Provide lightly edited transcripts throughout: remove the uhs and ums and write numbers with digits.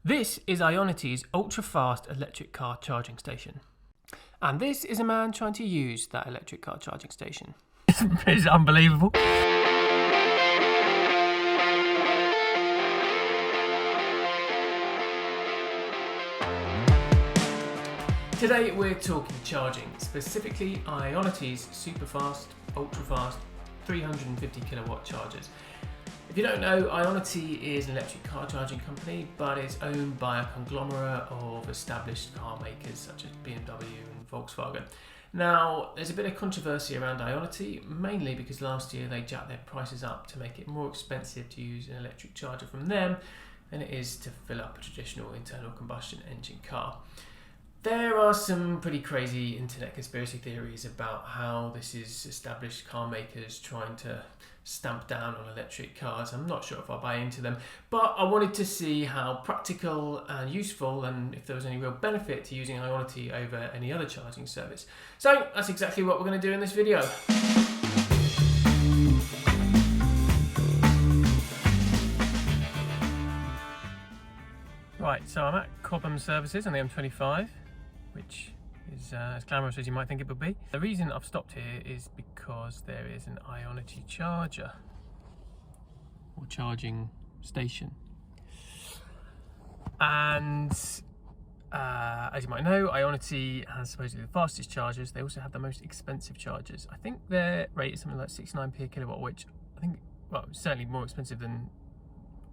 This is Ionity's ultra-fast electric car charging station. And this is a man trying to use that electric car charging station. It's unbelievable. Today we're talking charging, specifically Ionity's super fast, ultra fast 350 kilowatt chargers. If you don't know, Ionity is an electric car charging company, but it's owned by a conglomerate of established car makers such as BMW and Volkswagen. Now, there's a bit of controversy around Ionity, mainly because last year they jacked their prices up to make it more expensive to use an electric charger from them than it is to fill up a traditional internal combustion engine car. There are some pretty crazy internet conspiracy theories about how this is established car makers trying to stamp down on electric cars. I'm not sure if I buy into them, but I wanted to see how practical and useful and if there was any real benefit to using Ionity over any other charging service. So that's exactly what we're going to do in this video. Right, so I'm at Cobham Services on the M25, which is as glamorous as you might think it would be. The reason I've stopped here is because there is an Ionity charger or charging station, and as you might know, Ionity has supposedly the fastest chargers. They also have the most expensive chargers. I think their rate is something like 69p a kilowatt, which I think, well, certainly more expensive than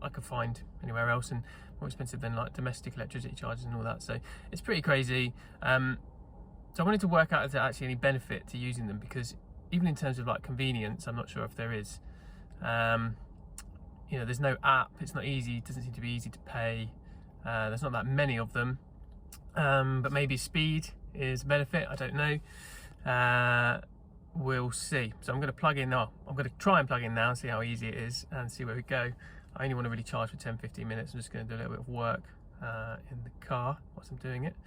I could find anywhere else, and more expensive than like domestic electricity charges and all that. So it's pretty crazy. So I wanted to work out if there's actually any benefit to using them, because even in terms of like convenience, I'm not sure if there is. You know, there's no app. It's not easy. It doesn't seem to be easy to pay. There's not that many of them. But maybe speed is a benefit. I don't know. We'll see. So I'm going to plug in now. I'm going to try and plug in now and see how easy it is and see where we go. I only want to really charge for 10-15 minutes. I'm just going to do a little bit of work in the car whilst I'm doing it.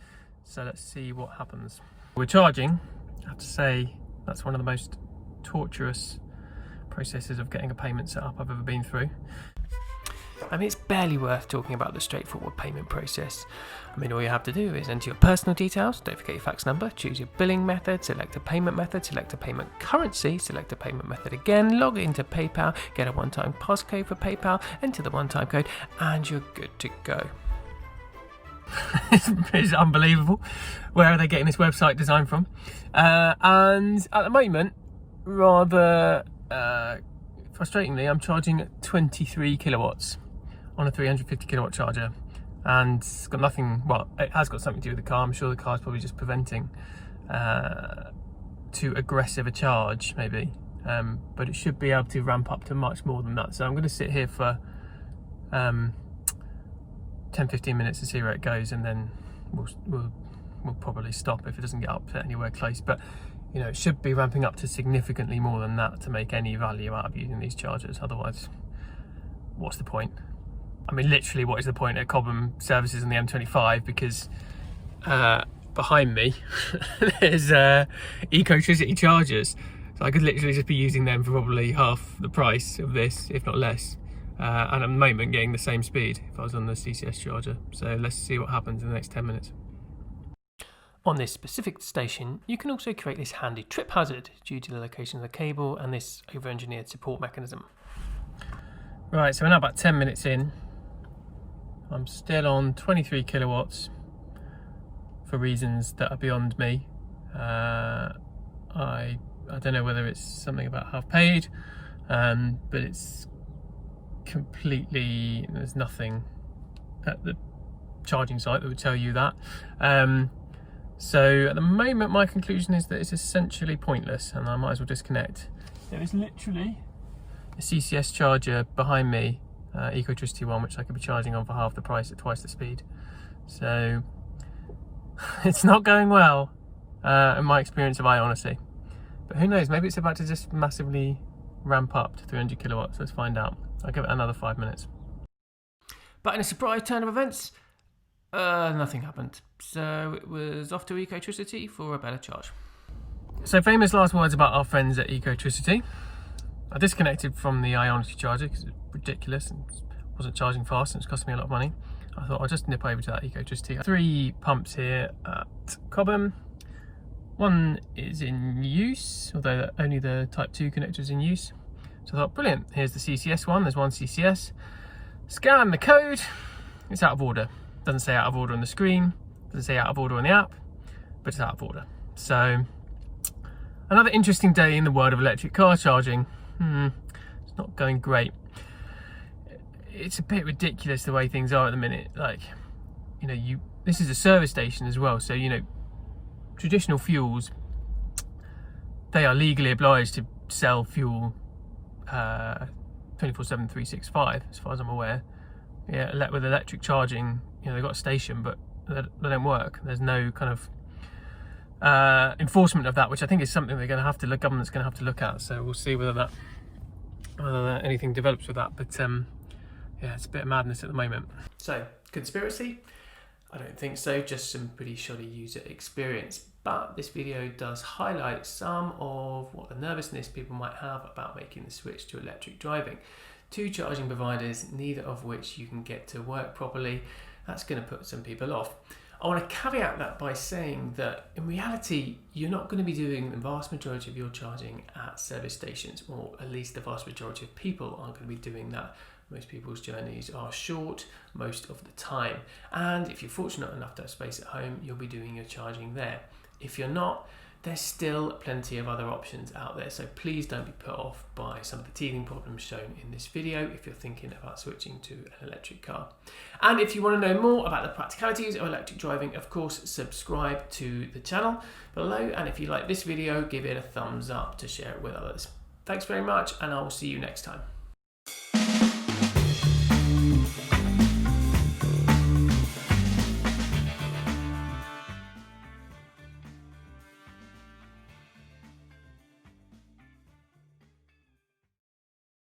So let's see what happens. We're charging. I have to say that's one of the most torturous processes of getting a payment set up I've ever been through. I mean, it's barely worth talking about the straightforward payment process. I mean, all you have to do is enter your personal details, don't forget your fax number, choose your billing method, select a payment method, select a payment currency, select a payment method again, log into PayPal, get a one-time passcode for PayPal, enter the one-time code, and you're good to go. It's unbelievable. Where are they getting this website design from? And at the moment, rather frustratingly, I'm charging at 23 kilowatts on a 350 kilowatt charger, and it's got nothing, well, it has got something to do with the car. I'm sure the car's probably just preventing too aggressive a charge, maybe, but it should be able to ramp up to much more than that. So I'm going to sit here for 10-15 minutes to see where it goes, and then we'll probably stop if it doesn't get up to anywhere close. But you know, it should be ramping up to significantly more than that to make any value out of using these chargers. Otherwise, what's the point? I mean, literally, what is the point at Cobham Services on the M25? Because behind me there's Ecotricity chargers, so I could literally just be using them for probably half the price of this, if not less. And at the moment getting the same speed if I was on the CCS charger. So let's see what happens in the next 10 minutes. On this specific station, you can also create this handy trip hazard due to the location of the cable and this over-engineered support mechanism. Right, so we're now about 10 minutes in. I'm still on 23 kilowatts for reasons that are beyond me. I don't know whether it's something about half paid, but it's completely, there's nothing at the charging site that would tell you that. So at the moment my conclusion is that it's essentially pointless and I might as well disconnect. There is literally a CCS charger behind me, Ecotricity one, which I could be charging on for half the price at twice the speed. So it's not going well in my experience of Ionity. But who knows, maybe it's about to just massively ramp up to 300 kilowatts. Let's find out. I'll give it another 5 minutes. But in a surprise turn of events, nothing happened. So it was off to Ecotricity for a better charge. So famous last words about our friends at Ecotricity. I disconnected from the Ionity charger because it's ridiculous and wasn't charging fast and it's costing me a lot of money. I thought I'll just nip over to that Ecotricity. 3 pumps here at Cobham. One is in use, although only the Type 2 connector is in use. So I thought, brilliant, here's the CCS one, there's one CCS. Scan the code, it's out of order. Doesn't say out of order on the screen, doesn't say out of order on the app, but it's out of order. So, another interesting day in the world of electric car charging. It's not going great. It's a bit ridiculous the way things are at the minute. Like, you know, this is a service station as well, so, you know, traditional fuels, they are legally obliged to sell fuel 24/7, 365, as far as I'm aware. Yeah, with electric charging, you know, they've got a station, but they don't work. There's no kind of enforcement of that, which I think is something the government's going to have to look at. So we'll see whether anything develops with that. But yeah, it's a bit of madness at the moment. So, conspiracy? I don't think so, just some pretty shoddy user experience. But this video does highlight some of what the nervousness people might have about making the switch to electric driving. 2 charging providers, neither of which you can get to work properly. That's going to put some people off. I want to caveat that by saying that in reality, you're not going to be doing the vast majority of your charging at service stations, or at least the vast majority of people aren't going to be doing that. Most people's journeys are short most of the time. And if you're fortunate enough to have space at home, you'll be doing your charging there. If you're not, there's still plenty of other options out there. So please don't be put off by some of the teething problems shown in this video if you're thinking about switching to an electric car. And if you want to know more about the practicalities of electric driving, of course, subscribe to the channel below. And if you like this video, give it a thumbs up to share it with others. Thanks very much, and I will see you next time.